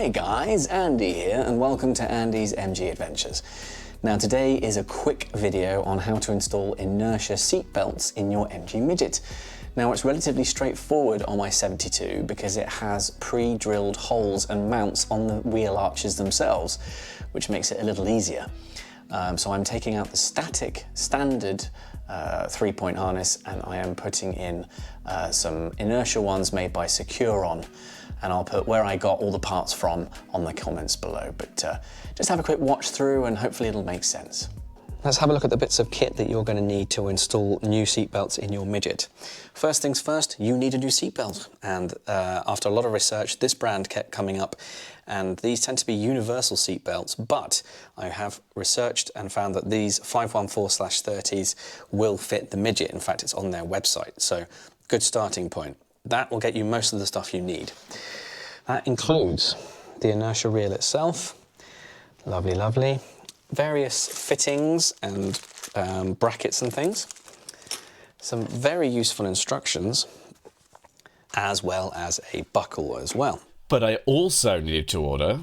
Hey guys, Andy here and welcome to Andy's MG Adventures. Now today is a quick video on how to install inertia seat belts in your MG Midget. Now it's relatively straightforward on my 72 because it has pre-drilled holes and mounts on the wheel arches themselves, which makes it a little easier. So I'm taking out the static standard 3-point harness and I am putting in some inertia ones made by Securon, and I'll put where I got all the parts from on the comments below, but just have a quick watch through and hopefully it'll make sense. Let's have a look at the bits of kit that you're going to need to install new seatbelts in your Midget. First things first, you need a new seatbelt, and after a lot of research this brand kept coming up, and these tend to be universal seatbelts, but I have researched and found that these 514/30s will fit the Midget. In fact, it's on their website, so good starting point. That will get you most of the stuff you need. That includes the inertia reel itself, lovely, lovely, various fittings and brackets and things, some very useful instructions, as well as a buckle as well. But I also needed to order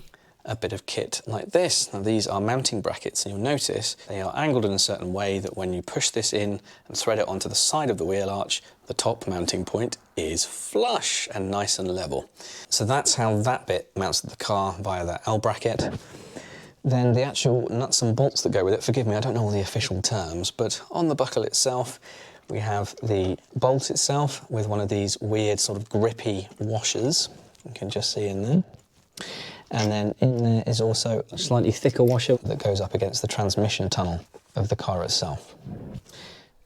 a bit of kit like this. Now these are mounting brackets, and you'll notice they are angled in a certain way that when you push this in and thread it onto the side of the wheel arch, the top mounting point is flush and nice and level. So that's how that bit mounts to the car via that L bracket. Then the actual nuts and bolts that go with it, forgive me, I don't know all the official terms, but on the buckle itself, we have the bolt itself with one of these weird sort of grippy washers. You can just see in there. And then in there is also a slightly thicker washer that goes up against the transmission tunnel of the car itself.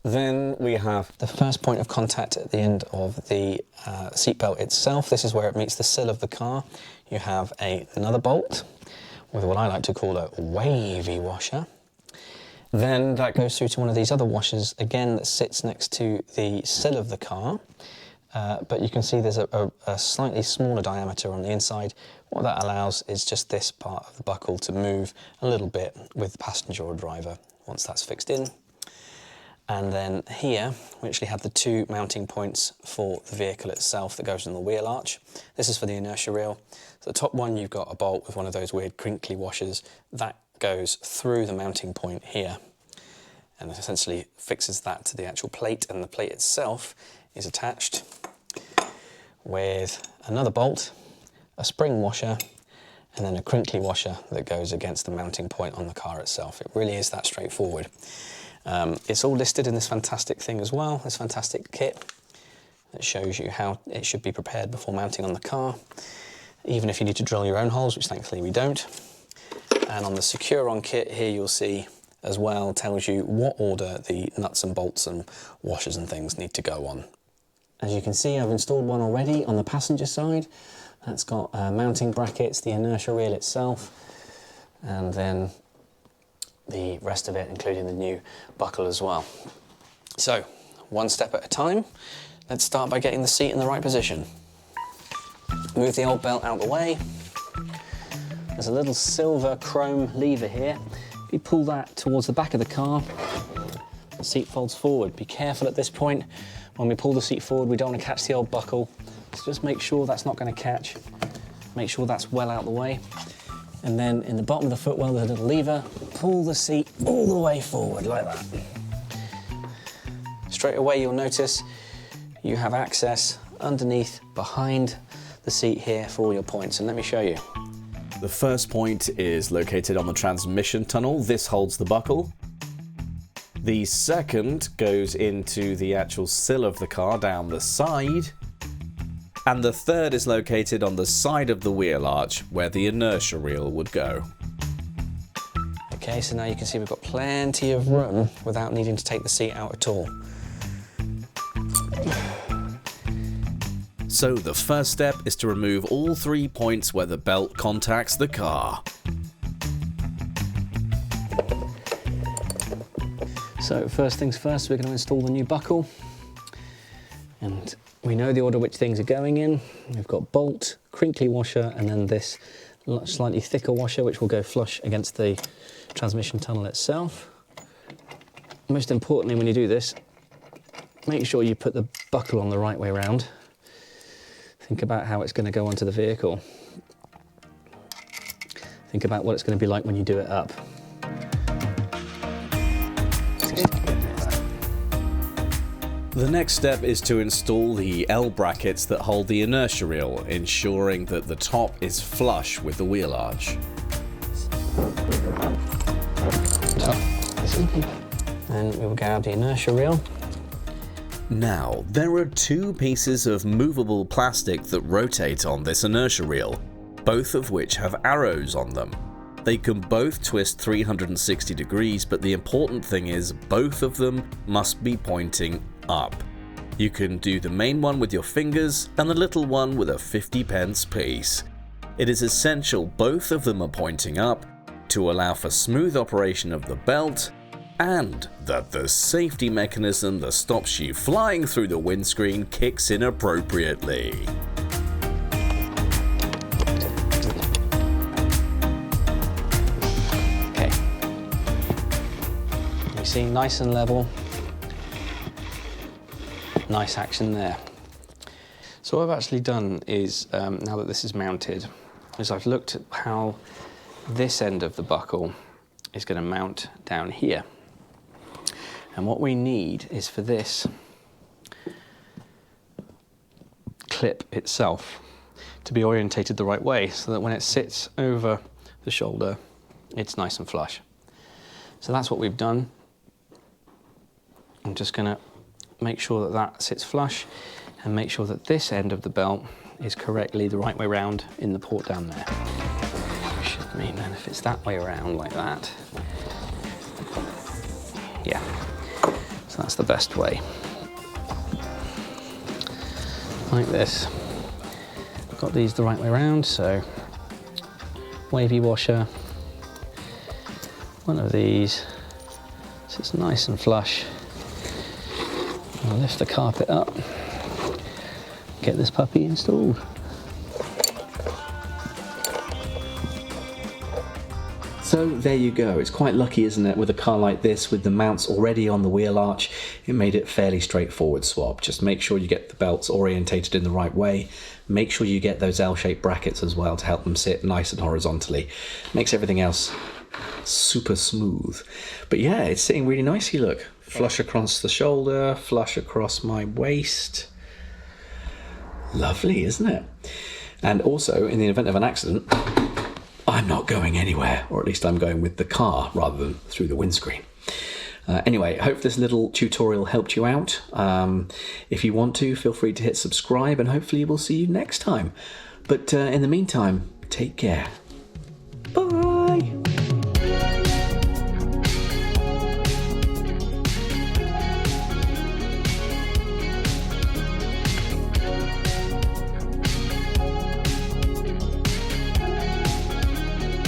Then we have the first point of contact at the end of the seatbelt itself. This is where it meets the sill of the car. You have another bolt with what I like to call a wavy washer. Then that goes through to one of these other washers, again, that sits next to the sill of the car. But you can see there's a slightly smaller diameter on the inside. What that allows is just this part of the buckle to move a little bit with the passenger or driver once that's fixed in. And then here, we actually have the two mounting points for the vehicle itself that goes in the wheel arch. This is for the inertia reel. So the top one, you've got a bolt with one of those weird crinkly washers. That goes through the mounting point here and essentially fixes that to the actual plate, and the plate itself is attached with another bolt, a spring washer, and then a crinkly washer that goes against the mounting point on the car itself. It really is that straightforward. It's all listed in this fantastic thing as well, this fantastic kit that shows you how it should be prepared before mounting on the car, even if you need to drill your own holes, which thankfully we don't. And on the Securon kit here, you'll see as well, tells you what order the nuts and bolts and washers and things need to go on. As you can see, I've installed one already on the passenger side. That's got mounting brackets, the inertia reel itself, and then the rest of it, including the new buckle as well. So, one step at a time. Let's start by getting the seat in the right position. Move the old belt out of the way. There's a little silver chrome lever here. If you pull that towards the back of the car, the seat folds forward. Be careful at this point. When we pull the seat forward, we don't want to catch the old buckle. So just make sure that's not going to catch. Make sure that's well out of the way. And then in the bottom of the footwell, there's a little lever. Pull the seat all the way forward like that. Straight away, you'll notice you have access underneath, behind the seat here for all your points. And let me show you. the first point is located on the transmission tunnel. This holds the buckle. The second goes into the actual sill of the car down the side. And the third is located on the side of the wheel arch where the inertia reel would go. Okay, so now you can see we've got plenty of room without needing to take the seat out at all. So the first step is to remove all 3 points where the belt contacts the car. So first things first, we're going to install the new buckle. And we know the order which things are going in. We've got bolt, crinkly washer, and then this slightly thicker washer which will go flush against the transmission tunnel itself. Most importantly, when you do this, make sure you put the buckle on the right way around. Think about how it's going to go onto the vehicle. Think about what it's going to be like when you do it up. The next step is to install the L brackets that hold the inertia reel, ensuring that the top is flush with the wheel arch. And we will grab the inertia reel. Now, there are two pieces of movable plastic that rotate on this inertia reel, both of which have arrows on them. They can both twist 360 degrees, but the important thing is both of them must be pointing up. You can do the main one with your fingers and the little one with a 50p piece. It is essential both of them are pointing up to allow for smooth operation of the belt, and that the safety mechanism that stops you flying through the windscreen kicks in appropriately. Okay. You see, nice and level. Nice action there. So what I've actually done is, now that this is mounted, is I've looked at how this end of the buckle is going to mount down here. And what we need is for this clip itself to be orientated the right way so that when it sits over the shoulder, it's nice and flush. So that's what we've done. I'm just going to make sure that that sits flush and make sure that this end of the belt is correctly the right way around in the port down there. Which should mean then if it's that way around like that, yeah, so that's the best way. Like this. Got these the right way around, so wavy washer, one of these, so it's nice and flush. I'll lift the carpet up, get this puppy installed. So there you go. It's quite lucky, isn't it, with a car like this, with the mounts already on the wheel arch, it made it fairly straightforward swap. Just make sure you get the belts orientated in the right way. Make sure you get those L-shaped brackets as well to help them sit nice and horizontally. Makes everything else super smooth. But yeah, it's sitting really nicely, look. Flush across the shoulder, flush across my waist. Lovely, isn't it? And also, in the event of an accident, I'm not going anywhere, or at least I'm going with the car rather than through the windscreen. Anyway, I hope this little tutorial helped you out. If you want to, feel free to hit subscribe, and hopefully we'll see you next time. But in the meantime, take care.